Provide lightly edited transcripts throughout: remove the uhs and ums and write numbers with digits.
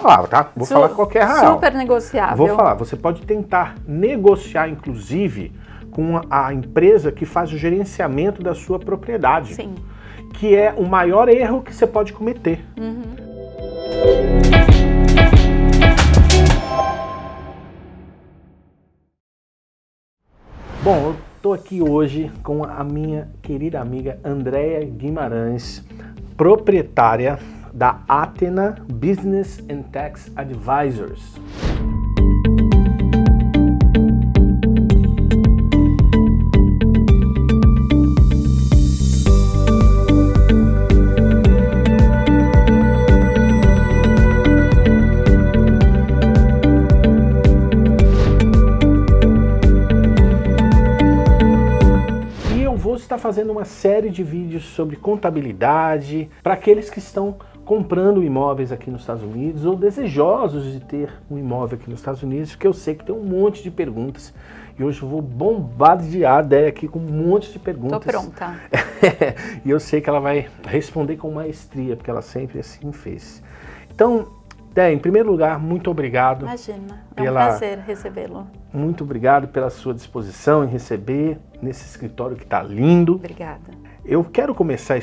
falar, tá? Vou falar qual que é a real. Super negociável. Vou falar, você pode tentar negociar, inclusive, com a empresa que faz o gerenciamento da sua propriedade. Sim. Que é o maior erro que você pode cometer. Bom, eu estou aqui hoje com a minha querida amiga Andréia Guimarães, proprietária da Athena Business and Tax Advisors. Está fazendo uma série de vídeos sobre contabilidade para aqueles que estão comprando imóveis aqui nos Estados Unidos ou desejosos de ter um imóvel aqui nos Estados Unidos, porque eu sei que tem um monte de perguntas e hoje eu vou bombardear a Déia aqui com um monte de perguntas. Tô pronta. E eu sei que ela vai responder com maestria, porque ela sempre assim fez. Então, Déia, em primeiro lugar, muito obrigado. Imagina, é um prazer recebê-lo. Muito obrigado pela sua disposição em receber nesse escritório que está lindo. Obrigada. Eu quero começar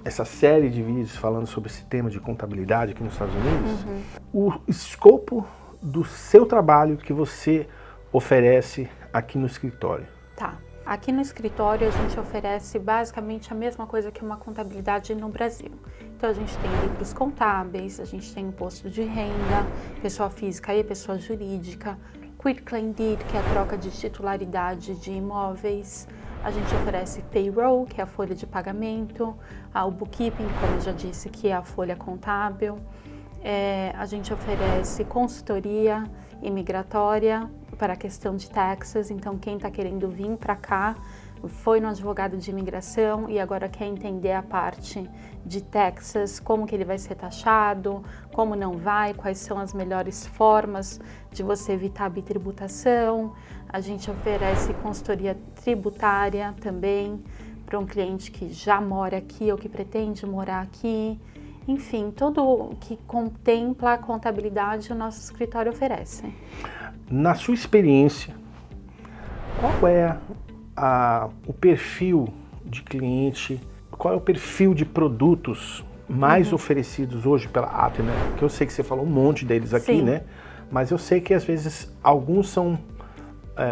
essa série de vídeos falando sobre esse tema de contabilidade aqui nos Estados Unidos. O escopo do seu trabalho que você oferece aqui no escritório. Tá. Aqui no escritório a gente oferece basicamente a mesma coisa que uma contabilidade no Brasil. Então a gente tem livros contábeis, a gente tem imposto de renda, pessoa física e pessoa jurídica, Quit Claim Deed, que é a troca de titularidade de imóveis, a gente oferece payroll, que é a folha de pagamento, o bookkeeping, como eu já disse, que é a folha contábil, a gente oferece consultoria imigratória para a questão de taxas. Então quem está querendo vir para cá foi no advogado de imigração e agora quer entender a parte de taxas, como que ele vai ser taxado, como não vai, quais são as melhores formas de você evitar a bitributação. A gente oferece consultoria tributária também para um cliente que já mora aqui ou que pretende morar aqui. Enfim, tudo que contempla a contabilidade o nosso escritório oferece. Na sua experiência, qual é o perfil de cliente, qual é o perfil de produtos mais oferecidos hoje pela Athena? Que eu sei que você falou um monte deles aqui, né? Mas eu sei que às vezes alguns são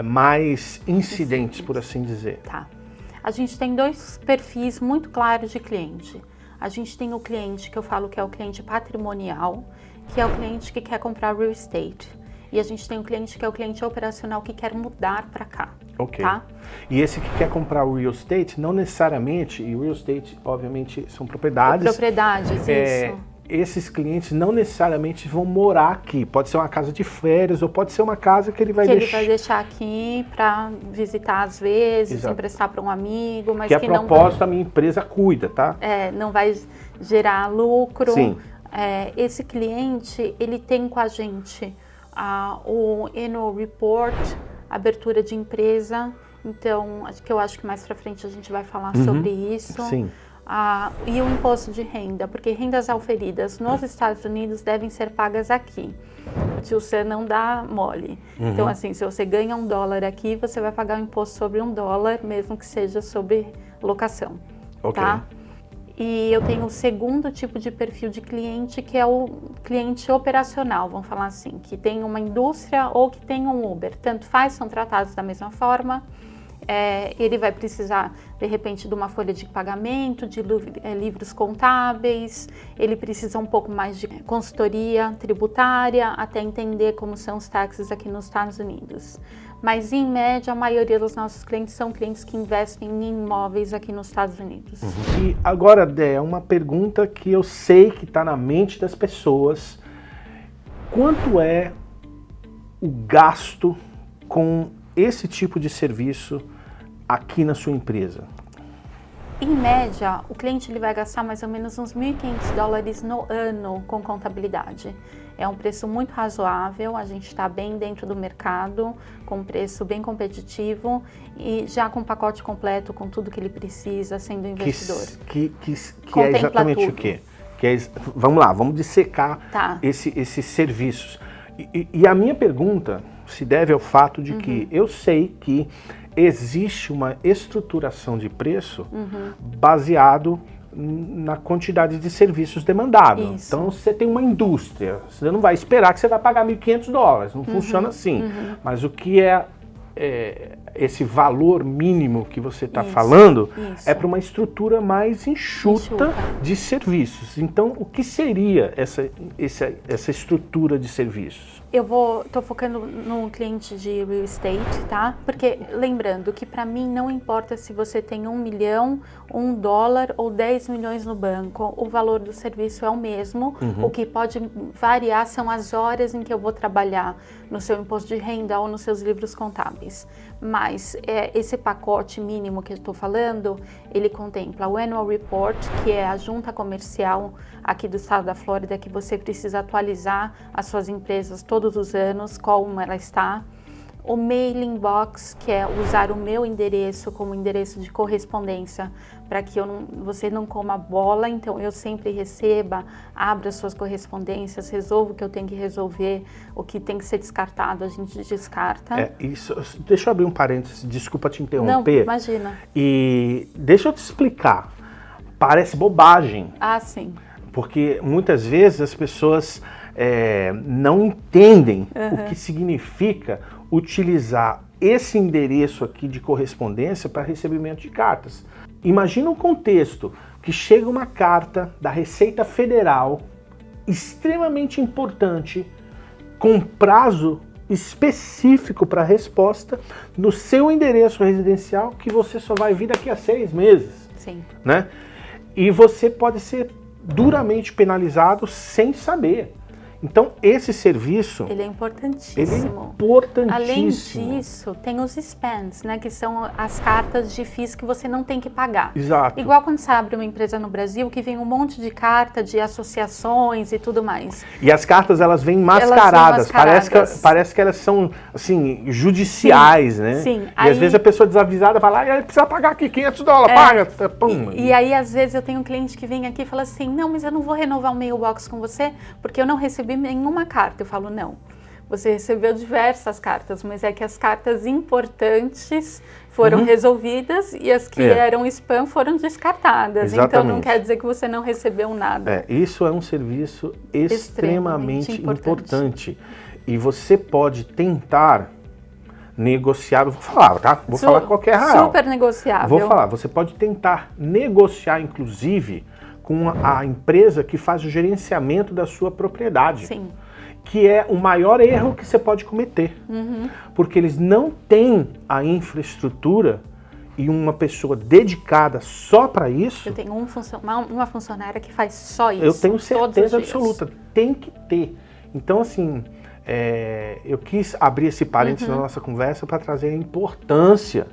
mais incidentes, por assim dizer. Tá. A gente tem dois perfis muito claros de cliente. A gente tem o cliente que eu falo que é o cliente patrimonial, que é o cliente que quer comprar real estate. E a gente tem o cliente que é o cliente operacional que quer mudar para cá. Ok. Tá? E esse que quer comprar o real estate, não necessariamente, e o real estate, obviamente, são propriedades. Propriedades, isso. Esses clientes não necessariamente vão morar aqui. Pode ser uma casa de férias ou pode ser uma casa que ele vai deixar. Ele vai deixar aqui para visitar às vezes, Exato. Emprestar para um amigo, mas que que a propósito não, a minha empresa cuida, tá? Não vai gerar lucro. Sim. Esse cliente, ele tem com a gente o annual report, abertura de empresa. Então, eu acho que mais para frente a gente vai falar sobre isso. Sim. E o imposto de renda, porque rendas auferidas nos Estados Unidos devem ser pagas aqui, se você não dá mole. Então, assim, se você ganha $1 aqui, você vai pagar o imposto sobre $1, mesmo que seja sobre locação, tá? E eu tenho o segundo tipo de perfil de cliente, que é o cliente operacional, vamos falar assim, que tem uma indústria ou que tem um Uber, tanto faz, são tratados da mesma forma. Ele vai precisar, de repente, de uma folha de pagamento, de livros contábeis, ele precisa um pouco mais de consultoria tributária, até entender como são os taxas aqui nos Estados Unidos. Mas, em média, a maioria dos nossos clientes são clientes que investem em imóveis aqui nos Estados Unidos. E agora, Dé, uma pergunta que eu sei que está na mente das pessoas. Quanto é o gasto com esse tipo de serviço aqui na sua empresa? Em média, o cliente ele vai gastar mais ou menos uns $1.500 no ano com contabilidade. É um preço muito razoável, a gente está bem dentro do mercado, com um preço bem competitivo e já com o pacote completo, com tudo que ele precisa, sendo investidor. Que é exatamente tudo. O quê? Que vamos lá, vamos dissecar esses serviços. E a minha pergunta se deve ao fato de que eu sei que existe uma estruturação de preço baseado na quantidade de serviços demandados. Então, você tem uma indústria, você não vai esperar que você vai pagar $1.500, não funciona assim. Mas o que é esse valor mínimo que você está falando é para uma estrutura mais enxuta de serviços. Então, o que seria essa estrutura de serviços? Tô focando no cliente de real estate, tá? Porque lembrando que para mim não importa se você tem $1 milhão, $1 ou 10 milhões no banco, o valor do serviço é o mesmo. O que pode variar são as horas em que eu vou trabalhar no seu imposto de renda ou nos seus livros contábeis. Mas esse pacote mínimo que eu estou falando, ele contempla o Annual Report, que é a junta comercial aqui do estado da Flórida, que você precisa atualizar as suas empresas todos os anos, como ela está. O Mailing Box, que é usar o meu endereço como endereço de correspondência, para que você não coma bola, então eu sempre receba, abra suas correspondências, resolva o que eu tenho que resolver, o que tem que ser descartado, a gente descarta. Isso, deixa eu abrir um parênteses, desculpa te interromper. Não, imagina. E deixa eu te explicar, parece bobagem. Ah, sim. Porque muitas vezes as pessoas não entendem o que significa utilizar esse endereço aqui de correspondência para recebimento de cartas. Imagina um contexto que chega uma carta da Receita Federal extremamente importante, com prazo específico para resposta no seu endereço residencial, que você só vai vir daqui a 6 meses. Sim. Né? E você pode ser duramente penalizado sem saber. Então, esse serviço... Ele é importantíssimo. Além disso, tem os spams, né? Que são as cartas de FIIs que você não tem que pagar. Exato. Igual quando você abre uma empresa no Brasil, que vem um monte de carta de associações e tudo mais. E as cartas, elas vêm mascaradas. Parece que elas são, assim, judiciais, né? Sim. E às vezes a pessoa desavisada fala, precisa pagar aqui $500, paga. Pum. E aí, às vezes, eu tenho um cliente que vem aqui e fala assim, não, mas eu não vou renovar o mailbox com você, porque eu não recebi nenhuma carta. Eu falo, não, você recebeu diversas cartas, mas é que as cartas importantes foram resolvidas e as que eram spam foram descartadas. Exatamente. Então não quer dizer que você não recebeu nada. Isso é um serviço extremamente importante. E você pode tentar negociar, vou falar, tá? Vou falar qualquer real. Super negociável. Vou falar, você pode tentar negociar, inclusive, com a empresa que faz o gerenciamento da sua propriedade. Sim. Que é o maior erro que você pode cometer. Porque eles não têm a infraestrutura e uma pessoa dedicada só para isso. Eu tenho uma funcionária que faz só isso. Eu tenho certeza absoluta. Tem que ter. Então, assim, eu quis abrir esse parênteses na nossa conversa para trazer a importância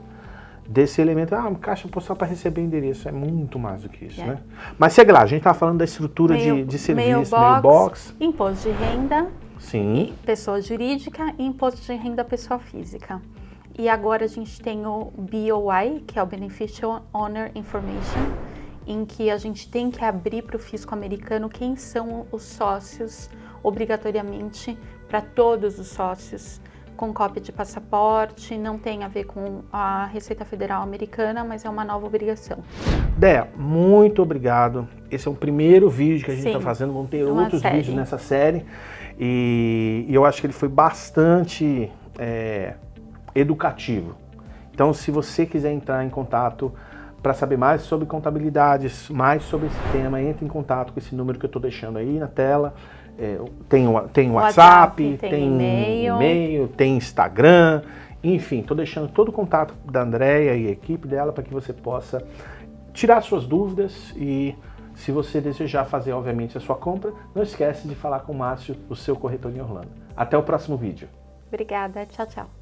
desse elemento. Caixa postal para receber endereço. É muito mais do que isso, né? Mas segue lá, a gente está falando da estrutura de serviço, mailbox, imposto de renda, sim, pessoa jurídica e imposto de renda pessoa física. E agora a gente tem o BOI, que é o Beneficial Owner Information, em que a gente tem que abrir para o fisco americano quem são os sócios, obrigatoriamente, para todos os sócios, com cópia de passaporte, não tem a ver com a Receita Federal Americana, mas é uma nova obrigação. Déia, muito obrigado. Esse é o primeiro vídeo que a gente está fazendo, vão ter outros vídeos nessa série. E eu acho que ele foi bastante educativo. Então, se você quiser entrar em contato para saber mais sobre contabilidades, mais sobre esse tema, entre em contato com esse número que eu estou deixando aí na tela. Tem WhatsApp, tem e-mail, tem Instagram, enfim, estou deixando todo o contato da Andréia e a equipe dela para que você possa tirar suas dúvidas e, se você desejar fazer, obviamente, a sua compra, não esquece de falar com o Márcio, o seu corretor em Orlando. Até o próximo vídeo. Obrigada, tchau, tchau.